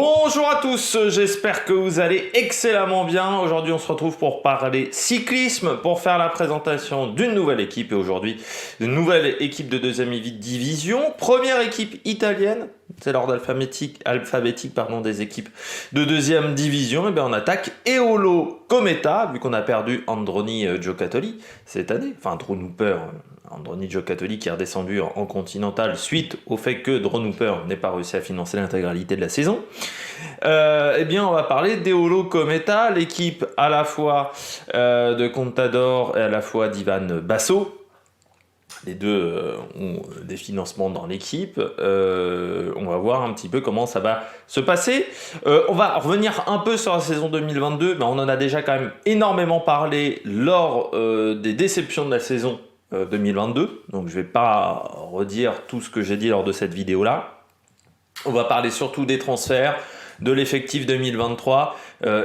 Bonjour à tous, j'espère que vous allez excellemment bien. Aujourd'hui on se retrouve pour parler cyclisme, pour faire la présentation d'une nouvelle équipe. Et aujourd'hui, une nouvelle équipe de deuxième division. Première équipe italienne, c'est l'ordre alphabétique des équipes de deuxième division. Et bien on attaque Eolo Kometa, vu qu'on a perdu Androni Giocattoli cette année. Enfin Drew Hooper, Androni Giocattoli qui est redescendu en continental suite au fait que Drew Hooper n'ait pas réussi à financer l'intégralité de la saison. Eh bien, on va parler d'Eolo Kometa, l'équipe à la fois de Contador et à la fois d'Ivan Basso. Les deux ont des financements dans l'équipe. On va voir un petit peu comment ça va se passer. On va revenir un peu sur la saison 2022. Mais on en a déjà quand même énormément parlé lors des déceptions de la saison 2022. Donc je ne vais pas redire tout ce que j'ai dit lors de cette vidéo-là. On va parler surtout des transferts, de l'effectif 2023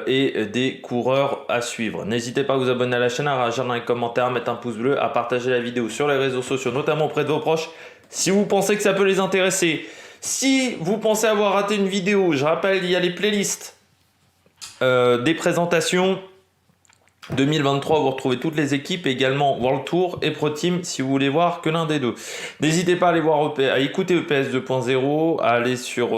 et des coureurs à suivre. N'hésitez pas à vous abonner à la chaîne, à réagir dans les commentaires, à mettre un pouce bleu, à partager la vidéo sur les réseaux sociaux, notamment auprès de vos proches, si vous pensez que ça peut les intéresser. Si vous pensez avoir raté une vidéo, je rappelle, il y a les playlists des présentations 2023, vous retrouvez toutes les équipes, également World Tour et Pro Team si vous voulez voir que l'un des deux. N'hésitez pas à aller voir à écouter EPS 2.0, à aller sur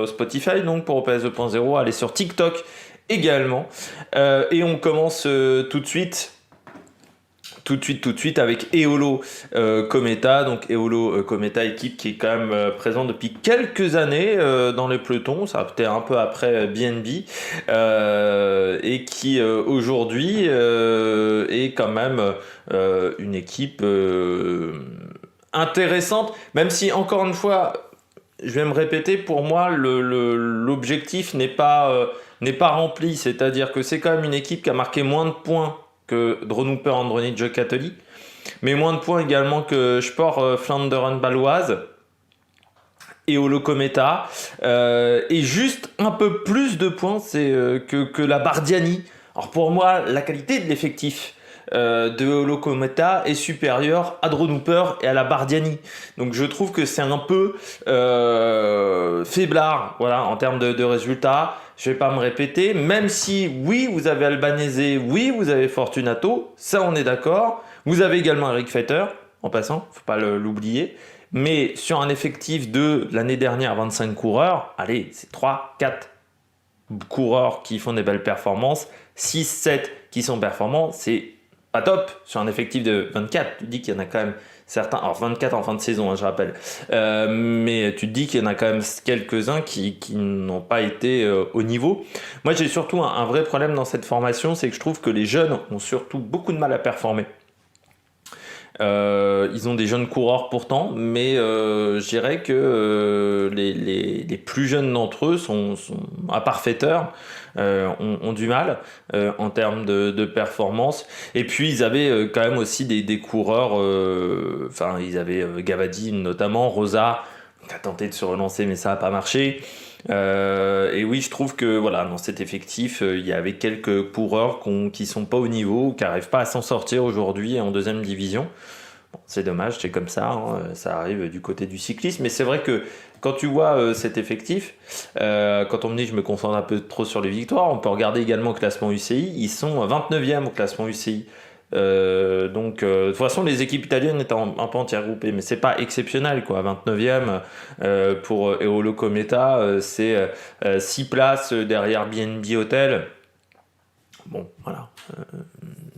Spotify donc pour EPS 2.0, à aller sur TikTok également. Et on commence tout de suite avec Eolo Kometa. Donc Eolo Kometa, équipe qui est quand même présente depuis quelques années dans les pelotons, ça peut-être un peu après BNB, et qui aujourd'hui est quand même une équipe intéressante, même si encore une fois, je vais me répéter, pour moi l'objectif n'est pas rempli, c'est-à-dire que c'est quand même une équipe qui a marqué moins de points que Drew Hooper, Androni Giocattoli, mais moins de points également que Sport Flanderen Baloise et Eolo Kometa, et juste un peu plus de points que la Bardiani. Alors pour moi, la qualité de l'effectif de Eolo Kometa est supérieure à Drew Hooper et à la Bardiani. Donc je trouve que c'est un peu faiblard, voilà, en termes de résultats. Je ne vais pas me répéter, même si oui, vous avez Albanese, oui, vous avez Fortunato, ça on est d'accord. Vous avez également Eric Fetter, en passant, il ne faut pas l'oublier. Mais sur un effectif de l'année dernière, 25 coureurs, allez, c'est 3, 4 coureurs qui font des belles performances, 6, 7 qui sont performants, c'est pas top sur un effectif de 24. Tu dis qu'il y en a quand même certains, alors 24 en fin de saison, hein, je rappelle, mais tu te dis qu'il y en a quand même quelques-uns qui n'ont pas été au niveau. Moi, j'ai surtout un vrai problème dans cette formation, c'est que je trouve que les jeunes ont surtout beaucoup de mal à performer. Ils ont des jeunes coureurs pourtant, mais je dirais que les plus jeunes d'entre eux sont à part Fetter, ont du mal en termes de performance. Et puis ils avaient quand même aussi des coureurs, enfin ils avaient Gavadi notamment, Rosa qui a tenté de se relancer mais ça n'a pas marché. Et oui, je trouve que voilà, dans cet effectif, il y avait quelques coureurs qui sont pas au niveau, qui n'arrivent pas à s'en sortir aujourd'hui en deuxième division. Bon, c'est dommage, c'est comme ça, hein, ça arrive du côté du cyclisme. Mais c'est vrai que quand tu vois cet effectif, quand on me dit que je me concentre un peu trop sur les victoires, on peut regarder également le classement UCI. Ils sont 29e au classement UCI. Donc de toute façon les équipes italiennes étaient un peu entières-groupées, mais c'est pas exceptionnel quoi. 29e pour Eolo Kometa, c'est 6 places derrière BNB Hotel. Bon voilà,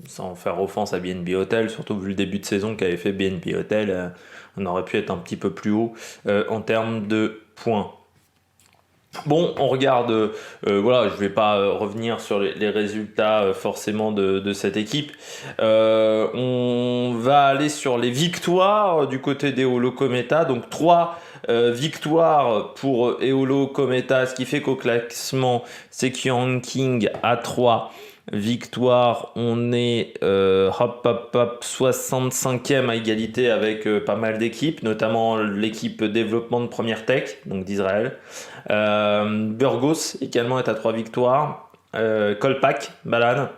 sans faire offense à BNB Hotel, surtout vu le début de saison qu'avait fait BNB Hotel, on aurait pu être un petit peu plus haut en termes de points. Bon, on regarde, voilà, je ne vais pas revenir sur les résultats forcément de cette équipe. On va aller sur les victoires du côté d'Eolo Kometa. Donc 3 victoires pour Eolo Kometa, ce qui fait qu'au classement, c'est Kyung King à 3 victoires. On est 65e à égalité avec pas mal d'équipes, notamment l'équipe développement de Première Tech, donc d'Israël. Burgos également est à 3 victoires. Kolpak, Balan.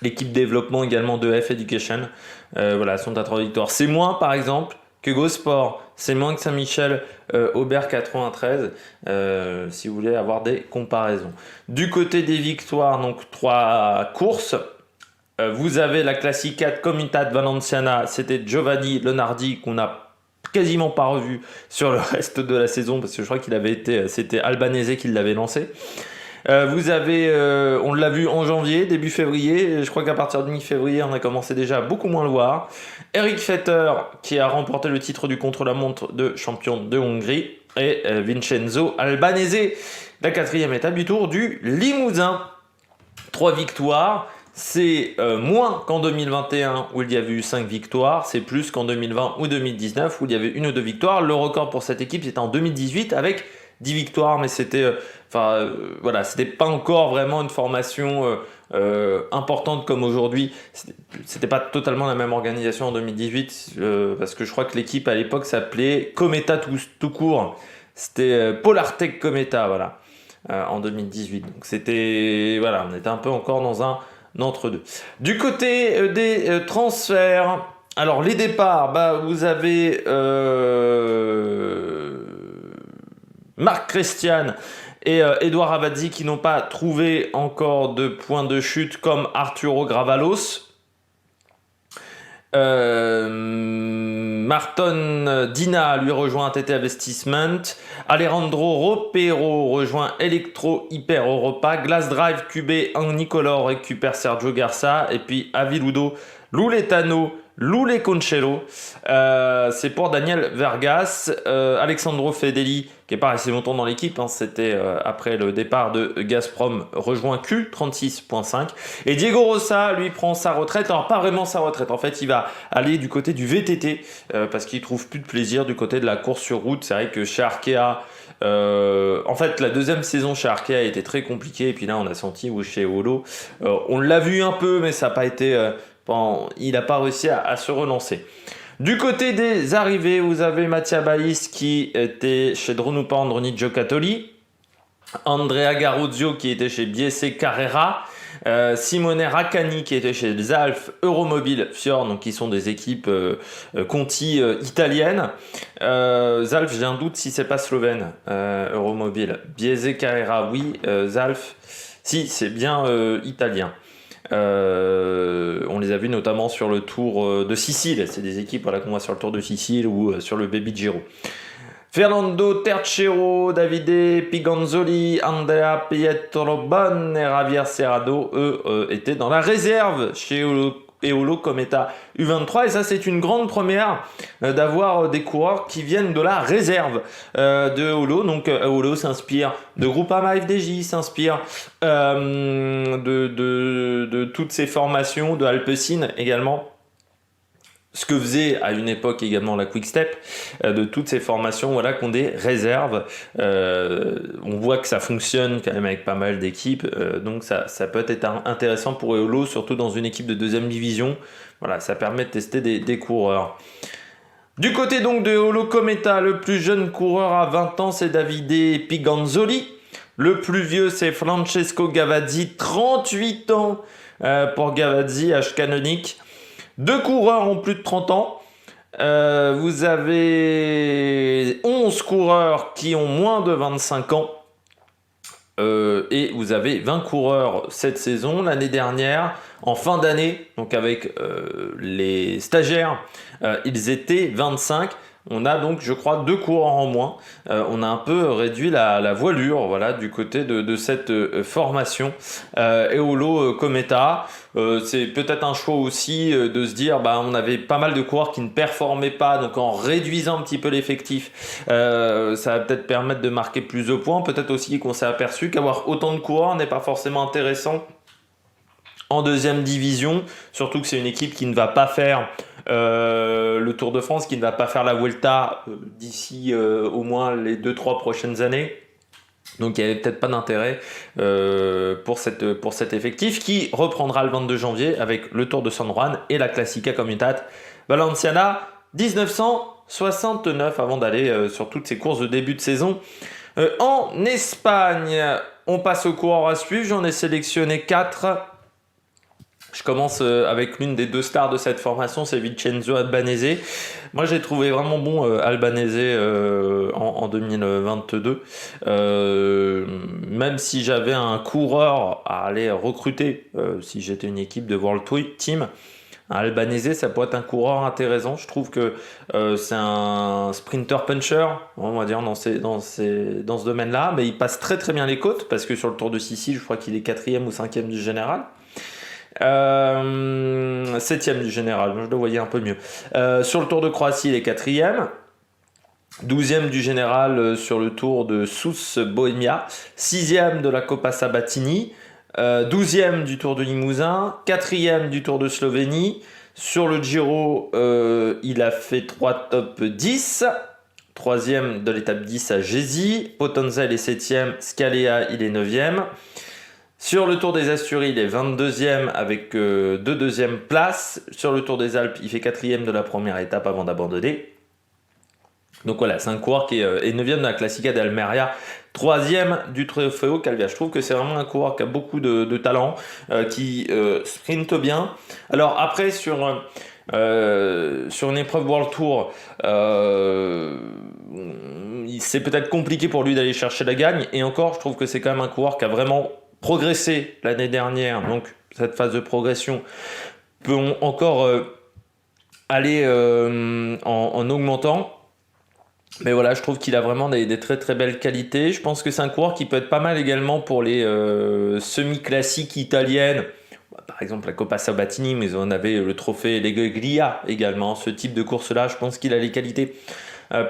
L'équipe développement également de F Education, voilà, sont à 3 victoires. C'est moins par exemple que Sport, c'est moins que Saint-Michel, Aubert 93, si vous voulez avoir des comparaisons. Du côté des victoires, donc 3 courses. Vous avez la Classica Comitat Valenciana, c'était Giovanni Leonardi qu'on n'a quasiment pas revu sur le reste de la saison parce que je crois qu'il avait été, c'était Albanese qui l'avait lancé. Vous avez, on l'a vu en janvier, début février, je crois qu'à partir de mi-février on a commencé déjà à beaucoup moins le voir. Eric Fetter qui a remporté le titre du contre-la-montre de champion de Hongrie et Vincenzo Albanese, la 4e étape du Tour du Limousin. 3 victoires. C'est moins qu'en 2021 où il y avait eu 5 victoires, c'est plus qu'en 2020 ou 2019 où il y avait 1 ou 2 victoires. Le record pour cette équipe c'était en 2018 avec 10 victoires, mais c'était voilà, c'était pas encore vraiment une formation importante comme aujourd'hui. C'était pas totalement la même organisation en 2018 parce que je crois que l'équipe à l'époque s'appelait Cometa tout court. C'était Polartec Cometa, voilà, en 2018. Donc c'était, voilà, on était un peu encore dans un entre-deux. Du côté des transferts, alors les départs, vous avez Marc Christian et Edouard Avazzi qui n'ont pas trouvé encore de point de chute comme Arturo Gravalos. Marton Dina lui rejoint TT Investissement. Alejandro Ropero rejoint Electro Hyper Europa. Glass Drive QB Nicolor récupère Sergio Garça. Et puis Aviludo Louletano Loulé Concello, c'est pour Daniel Vergas. Alexandro Fedeli, qui n'est pas resté longtemps dans l'équipe, c'était après le départ de Gazprom, rejoint Q36.5. Et Diego Rosa, lui, prend sa retraite. Alors, pas vraiment sa retraite. En fait, il va aller du côté du VTT, parce qu'il trouve plus de plaisir du côté de la course sur route. C'est vrai que chez Arkea, en fait, la deuxième saison chez Arkea a été très compliquée. Et puis là, on a senti, ou chez Holo, on l'a vu un peu, mais ça n'a pas été... il n'a pas réussi à se relancer. Du côté des arrivées, vous avez Mattia Baïs qui était chez Dronupa Androni Giocattoli, Andrea Garuzio qui était chez Biese Carrera, Simone Raccani qui était chez Zalf Euromobile Fior, donc qui sont des équipes Conti italiennes. Zalf, j'ai un doute si c'est pas slovène, Euromobile. Biese Carrera, oui. Zalf, si, c'est bien italien. On les a vus notamment sur le Tour de Sicile. C'est des équipes qu'on voit sur le Tour de Sicile ou sur le Baby Giro. Fernando Tercero, Davide Piganzoli, Andrea Pietrobon et Javier Serrado, eux, étaient dans la réserve chez Eolo Cometa U23. Et ça, c'est une grande première d'avoir des coureurs qui viennent de la réserve de Eolo. Donc, Eolo s'inspire de Groupama FDJ, s'inspire de toutes ces formations, de Alpecin également. Ce que faisait à une époque également la Quick Step, de toutes ces formations qui ont des réserves. On voit que ça fonctionne quand même avec pas mal d'équipes, donc ça peut être intéressant pour Eolo, surtout dans une équipe de deuxième division. Voilà, ça permet de tester des coureurs. Du côté donc de Eolo Cometa, le plus jeune coureur à 20 ans, c'est Davide Piganzoli. Le plus vieux, c'est Francesco Gavazzi, 38 ans pour Gavazzi, H canonique. 2 coureurs ont plus de 30 ans. Vous avez 11 coureurs qui ont moins de 25 ans. Et vous avez 20 coureurs cette saison. L'année dernière, en fin d'année, donc avec les stagiaires, ils étaient 25. On a donc, je crois, 2 coureurs en moins. On a un peu réduit la voilure, voilà, du côté de cette formation. Eolo Cometa, c'est peut-être un choix aussi de se dire, on avait pas mal de coureurs qui ne performaient pas, donc en réduisant un petit peu l'effectif, ça va peut-être permettre de marquer plus de points. Peut-être aussi qu'on s'est aperçu qu'avoir autant de coureurs n'est pas forcément intéressant en deuxième division, surtout que c'est une équipe qui ne va pas faire le Tour de France, qui ne va pas faire la Vuelta d'ici au moins les 2-3 prochaines années. Donc il n'y avait peut-être pas d'intérêt pour cet effectif qui reprendra le 22 janvier avec le Tour de San Juan et la Classica Comunitat Valenciana 1969, avant d'aller sur toutes ces courses de début de saison. En Espagne, on passe aux coureurs à suivre. J'en ai sélectionné 4. Je commence avec l'une des deux stars de cette formation, c'est Vincenzo Albanese. Moi, j'ai trouvé vraiment bon Albanese en 2022. Même si j'avais un coureur à aller recruter, si j'étais une équipe de World Team, Albanese, ça pourrait être un coureur intéressant. Je trouve que c'est un sprinter puncher, on va dire, dans ce domaine-là. Mais il passe très très bien les côtes, parce que sur le Tour de Sicile, je crois qu'il est 4e ou 5e du général. 7e du général, je le voyais un peu mieux. Sur le Tour de Croatie, il est 4e. 12e du général sur le Tour de Sousse Bohémia. 6e de la Coppa Sabatini. 12e du Tour de Limousin. 4e du Tour de Slovénie. Sur le Giro, il a fait 3 top 10. 3e de l'étape 10 à Gésy. Potenza, il est 7e. Scalea, il est 9e. Sur le Tour des Asturies, il est 22e avec 2 deuxièmes places. Sur le Tour des Alpes, il fait 4e de la première étape avant d'abandonner. Donc voilà, c'est un coureur qui est 9e de la Classica d'Almeria, 3e du Trofeo Calvia. Je trouve que c'est vraiment un coureur qui a beaucoup de talent, qui sprinte bien. Alors après, sur une épreuve World Tour, c'est peut-être compliqué pour lui d'aller chercher la gagne. Et encore, je trouve que c'est quand même un coureur qui a vraiment progressé l'année dernière, donc cette phase de progression peut encore aller en augmentant. Mais voilà, je trouve qu'il a vraiment des très très belles qualités. Je pense que c'est un coureur qui peut être pas mal également pour les semi-classiques italiennes. Par exemple la Coppa Sabatini, mais on avait le trophée Legaglia également. Ce type de course-là, je pense qu'il a les qualités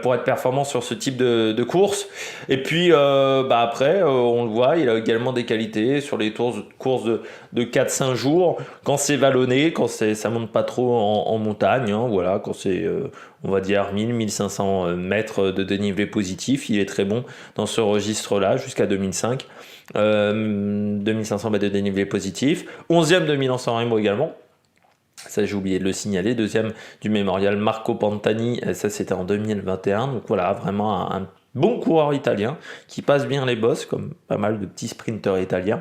pour être performant sur ce type de course. Et puis après, on le voit, il a également des qualités sur les courses de 4-5 jours, quand c'est vallonné, quand ça monte pas trop en montagne, hein, voilà, quand c'est on va dire 1000-1500 mètres de dénivelé positif, il est très bon dans ce registre-là, jusqu'à 2005. 2500 mètres de dénivelé positif. 11e de Milan-San Remo également. Ça, j'ai oublié de le signaler. 2e du mémorial Marco Pantani, ça c'était en 2021. Donc voilà, vraiment un bon coureur italien qui passe bien les bosses, comme pas mal de petits sprinteurs italiens.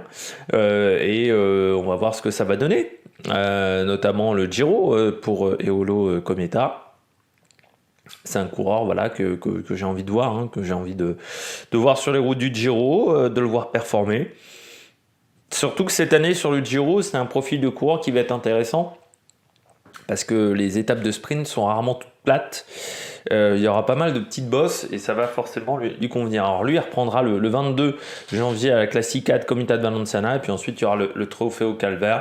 On va voir ce que ça va donner. Notamment le Giro pour Eolo Cometa. C'est un coureur voilà, que j'ai envie de voir, hein, que j'ai envie de voir sur les routes du Giro, de le voir performer. Surtout que cette année sur le Giro, c'est un profil de coureur qui va être intéressant. Parce que les étapes de sprint sont rarement toutes plates. Il y aura pas mal de petites bosses et ça va forcément lui convenir. Alors lui, il reprendra le 22 janvier à la Classica de Comitat de Valenciana et puis ensuite il y aura le Trofeo Calver.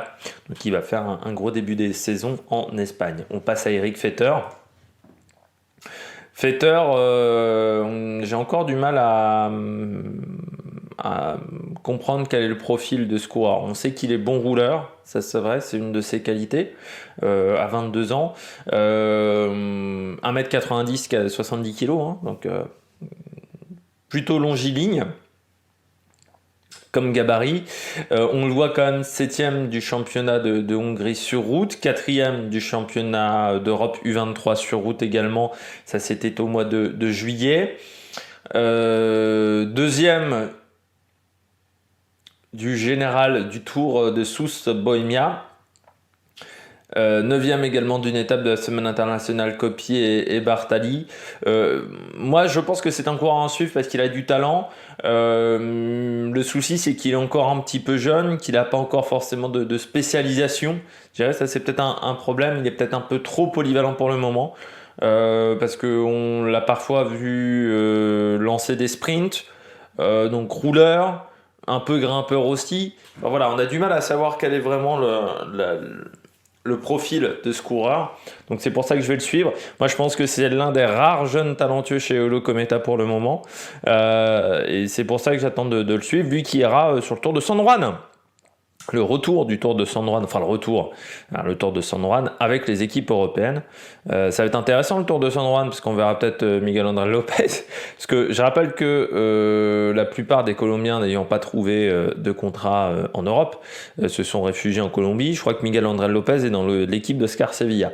Donc il va faire un gros début des saisons en Espagne. On passe à Eric Fetter. Fetter, j'ai encore du mal à comprendre quel est le profil de ce coureur. On sait qu'il est bon rouleur, ça c'est vrai, c'est une de ses qualités, à 22 ans. 1m90, 70 kg, hein, donc plutôt longiligne comme gabarit. On le voit quand même 7e du championnat de Hongrie sur route, 4e du championnat d'Europe U23 sur route également, ça c'était au mois de juillet. 2e du général du Tour de Sousse Bohémia. 9e également d'une étape de la semaine internationale Coppi et Bartali. Moi je pense que c'est un coureur à suivre parce qu'il a du talent. Le souci c'est qu'il est encore un petit peu jeune, qu'il n'a pas encore forcément de spécialisation. Je dirais ça c'est peut-être un problème, il est peut-être un peu trop polyvalent pour le moment. Parce qu'on l'a parfois vu lancer des sprints, donc rouleur, un peu grimpeur aussi. Enfin, voilà, on a du mal à savoir quel est vraiment le profil de ce coureur. Donc c'est pour ça que je vais le suivre. Moi je pense que c'est l'un des rares jeunes talentueux chez Eolo Cometa pour le moment. Et c'est pour ça que j'attends de le suivre. Lui qui ira sur le Tour de San Juan. Le retour du Tour de San Juan, le Tour de San Juan avec les équipes européennes. Ça va être intéressant le Tour de San Juan parce qu'on verra peut-être Miguel André Lopez. Parce que je rappelle que la plupart des Colombiens n'ayant pas trouvé de contrat en Europe se sont réfugiés en Colombie. Je crois que Miguel André Lopez est dans l'équipe de Scar Sevilla.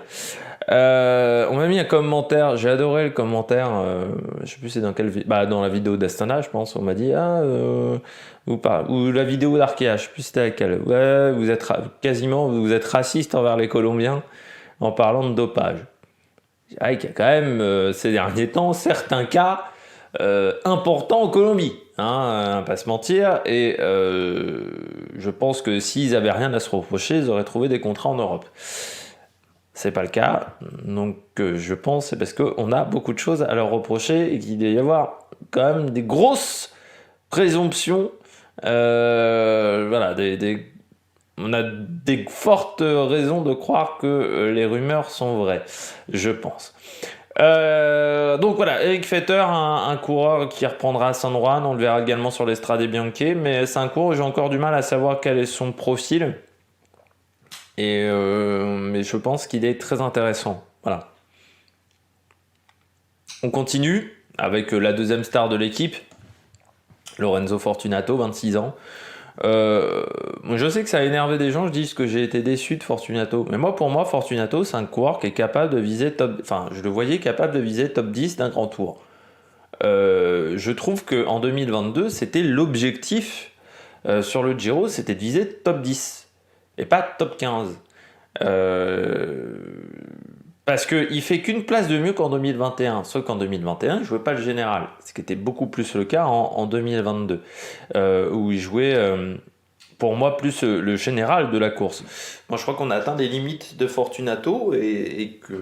On m'a mis un commentaire, j'ai adoré le commentaire, je sais plus c'est dans quelle dans la vidéo d'Astana, je pense, on m'a dit ou la vidéo d'Arkea, je sais plus c'était laquelle. Ouais, vous êtes raciste envers les Colombiens en parlant de dopage. Ah, qu'il y a quand même ces derniers temps certains cas importants en Colombie, hein, pas se mentir, et je pense que s'ils avaient rien à se reprocher, ils auraient trouvé des contrats en Europe. C'est pas le cas, donc je pense c'est parce qu'on a beaucoup de choses à leur reprocher et qu'il doit y avoir quand même des grosses présomptions, voilà, on a des fortes raisons de croire que les rumeurs sont vraies, je pense. Donc voilà, Eric Fetter, un coureur qui reprendra à San Juan, on le verra également sur l'Estrade Bianche, mais c'est un coureur où j'ai encore du mal à savoir quel est son profil. Mais je pense qu'il est très intéressant. Voilà. On continue avec la deuxième star de l'équipe, Lorenzo Fortunato, 26 ans. Je sais que ça a énervé des gens, je dis que j'ai été déçu de Fortunato. Mais pour moi, Fortunato, c'est un coureur qui est capable de viser je le voyais capable de viser top 10 d'un grand tour. Je trouve qu'en 2022, c'était l'objectif sur le Giro, c'était de viser top 10 et pas top 15. Parce qu'il fait qu'une place de mieux qu'en 2021, sauf qu'en 2021 il jouait pas le général, ce qui était beaucoup plus le cas en 2022, où il jouait pour moi plus le général de la course. Moi je crois qu'on a atteint des limites de Fortunato et que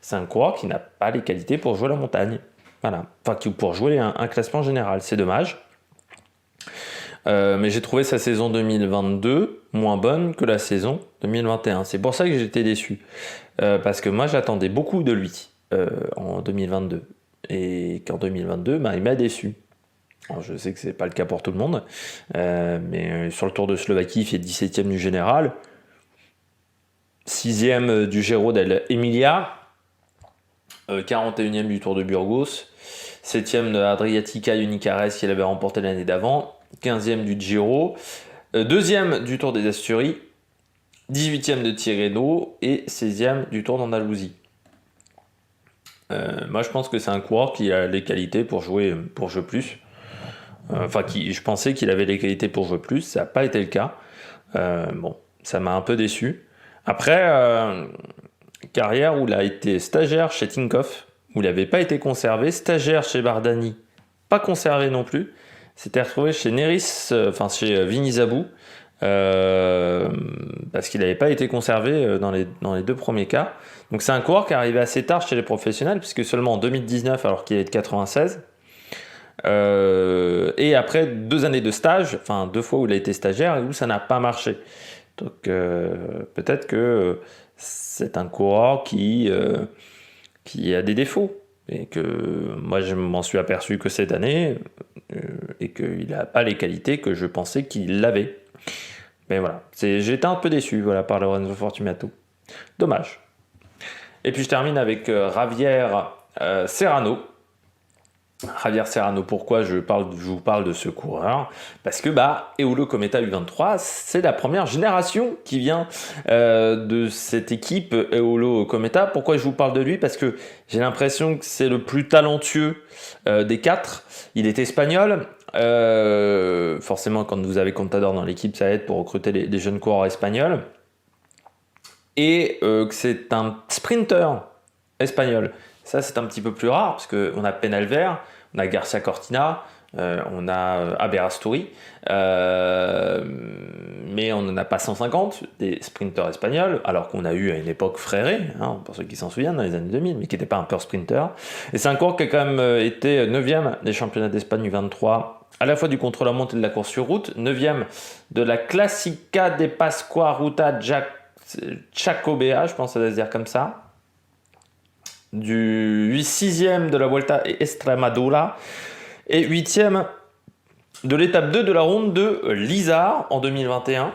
c'est un coureur qui n'a pas les qualités pour jouer la montagne, voilà, enfin pour jouer un classement général, c'est dommage. Mais j'ai trouvé sa saison 2022 moins bonne que la saison 2021. C'est pour ça que j'étais déçu. Parce que moi, j'attendais beaucoup de lui en 2022. Et qu'en 2022, il m'a déçu. Alors, je sais que c'est pas le cas pour tout le monde. Mais sur le Tour de Slovaquie, il fait 17e du général. 6e du Giro dell'Emilia. 41e du Tour de Burgos. 7e de Adriatica Unicares qu'il avait remporté l'année d'avant. 15e du Giro, 2e du Tour des Asturies, 18e de Tirreno et 16e du Tour d'Andalousie. Moi je pense que c'est un coureur qui a les qualités pour jouer plus. Je pensais qu'il avait les qualités pour jouer plus, ça n'a pas été le cas. Ça m'a un peu déçu. Après, carrière où il a été stagiaire chez Tinkoff, où il n'avait pas été conservé, stagiaire chez Bardani, pas conservé non plus. S'était retrouvé chez chez Vinizabou, parce qu'il n'avait pas été conservé dans les deux premiers cas. Donc c'est un coureur qui est arrivé assez tard chez les professionnels, puisque seulement en 2019, alors qu'il est de 96. Et après 2 années de stage, 2 fois où il a été stagiaire, et où ça n'a pas marché. Donc peut-être que c'est un coureur qui a des défauts. Et que moi je m'en suis aperçu que cette année, et qu'il n'a pas les qualités que je pensais qu'il avait. Mais voilà, j'étais un peu déçu par Lorenzo Fortunato. Dommage. Et puis je termine avec Javier Serrano. Javier Serrano, pourquoi je vous parle de ce coureur? Parce que Eolo Kometa U23, c'est la première génération qui vient de cette équipe Eolo Kometa. Pourquoi je vous parle de lui? Parce que j'ai l'impression que c'est le plus talentueux des 4. Il est espagnol. Forcément, quand vous avez Contador dans l'équipe, ça aide pour recruter des jeunes coureurs espagnols. Et que c'est un sprinter espagnol. Ça, c'est un petit peu plus rare, parce qu'on a Penalver, on a Garcia Cortina, on a Aberasturi, mais on n'en a pas 150 des sprinters espagnols, alors qu'on a eu à une époque Fréré, pour ceux qui s'en souviennent, dans les années 2000, mais qui n'était pas un pur sprinter. Et c'est un coureur qui a quand même été 9e des championnats d'Espagne U23, à la fois du contre-la-montre et de la course sur route, 9e de la Classica de Pascua Ruta Jacobea, je pense que ça doit se dire comme ça, du 6e de la Vuelta Extremadura et 8e de l'étape 2 de la ronde de l'Isard en 2021.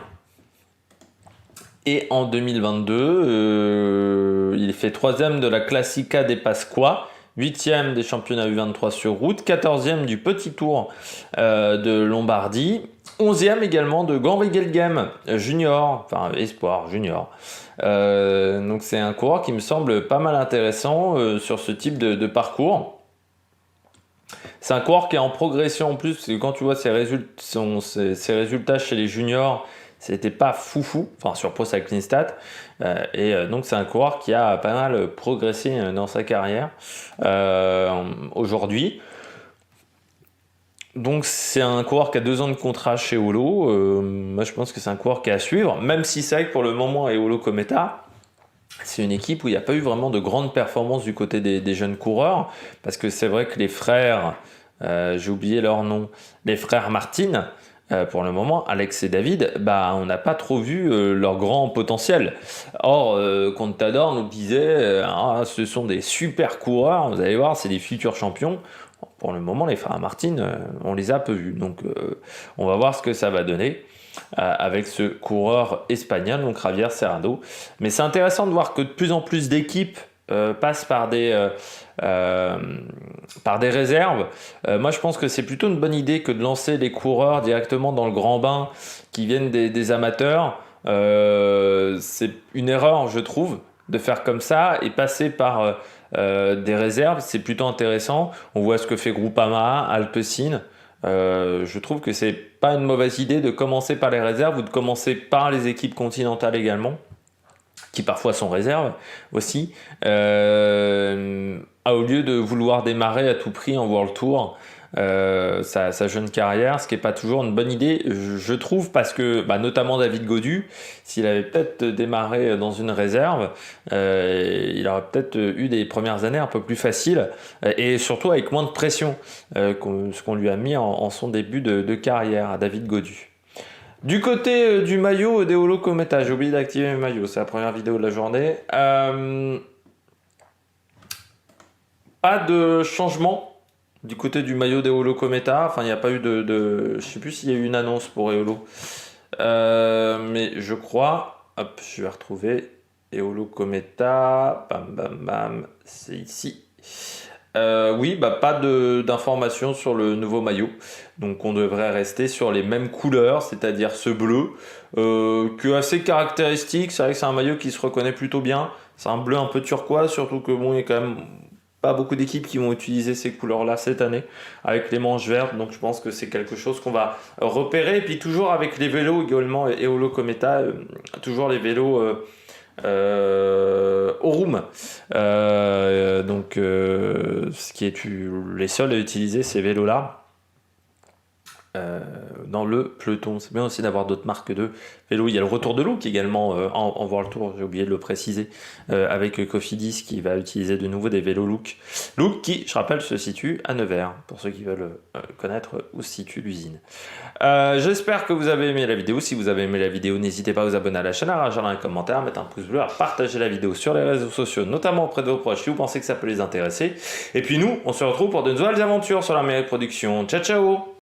Et en 2022, il fait 3e de la Classica de Pascua, 8e des championnats U23 sur route, 14e du petit tour de Lombardie 11e également de Ganvegelgem junior, enfin espoir junior. Donc c'est un coureur qui me semble pas mal intéressant sur ce type de parcours. C'est un coureur qui est en progression en plus, parce que quand tu vois ses résultats chez les juniors, c'était pas foufou, enfin sur Pro Cycling Stats. Donc c'est un coureur qui a pas mal progressé dans sa carrière aujourd'hui. Donc c'est un coureur qui a 2 ans de contrat chez Olo. Moi je pense que c'est un coureur qui est à suivre, même si c'est vrai que pour le moment Eolo Kometa, c'est une équipe où il n'y a pas eu vraiment de grandes performances du côté des jeunes coureurs, parce que c'est vrai que les frères, j'ai oublié leur nom, les frères Martin, pour le moment, Alex et David, on n'a pas trop vu leur grand potentiel. Or, Contador nous disait, ce sont des super coureurs, vous allez voir, c'est des futurs champions. Pour le moment, les frères Martin, on les a peu vus. Donc, on va voir ce que ça va donner avec ce coureur espagnol, donc Javier Serrano. Mais c'est intéressant de voir que de plus en plus d'équipes passent par des réserves. Moi, je pense que c'est plutôt une bonne idée que de lancer les coureurs directement dans le grand bain qui viennent des amateurs. C'est une erreur, je trouve, de faire comme ça et passer par des réserves. C'est plutôt intéressant. On voit ce que fait Groupama, Alpecin. Je trouve que c'est pas une mauvaise idée de commencer par les réserves ou de commencer par les équipes continentales également, qui parfois sont réserves aussi, au lieu de vouloir démarrer à tout prix en World Tour sa jeune carrière, ce qui n'est pas toujours une bonne idée, je trouve, parce que notamment David Gaudu, s'il avait peut-être démarré dans une réserve, il aurait peut-être eu des premières années un peu plus faciles, et surtout avec moins de pression, ce qu'on lui a mis en son début de carrière à David Gaudu. Du côté du maillot d'Eolo Kometa, j'ai oublié d'activer mes maillots, c'est la première vidéo de la journée. Pas de changement du côté du maillot d'Eolo Kometa, enfin il n'y a pas eu je sais plus s'il y a eu une annonce pour Eolo, mais je crois, hop, je vais retrouver Eolo Kometa, bam bam bam, c'est ici. Oui, pas d'informations sur le nouveau maillot, donc on devrait rester sur les mêmes couleurs, c'est-à-dire ce bleu, qui est assez caractéristique. C'est vrai que c'est un maillot qui se reconnaît plutôt bien, c'est un bleu un peu turquoise, surtout que bon, il y a quand même pas beaucoup d'équipes qui vont utiliser ces couleurs-là cette année, avec les manches vertes, donc je pense que c'est quelque chose qu'on va repérer. Et puis toujours avec les vélos également, Eolo Kometa, toujours les vélos Aurum, ce qui est les seuls à utiliser ces vélos-là dans le peloton. C'est bien aussi d'avoir d'autres marques de vélos. Il y a le retour de Look également en World Tour, j'ai oublié de le préciser, avec Cofidis qui va utiliser de nouveau des vélos Look. Look qui, je rappelle, se situe à Nevers, pour ceux qui veulent connaître où se situe l'usine. J'espère que vous avez aimé la vidéo. Si vous avez aimé la vidéo, n'hésitez pas à vous abonner à la chaîne, à rajouter un commentaire, à mettre un pouce bleu, à partager la vidéo sur les réseaux sociaux, notamment auprès de vos proches si vous pensez que ça peut les intéresser. Et puis nous, on se retrouve pour de nouvelles aventures sur la meilleure production. Ciao ciao!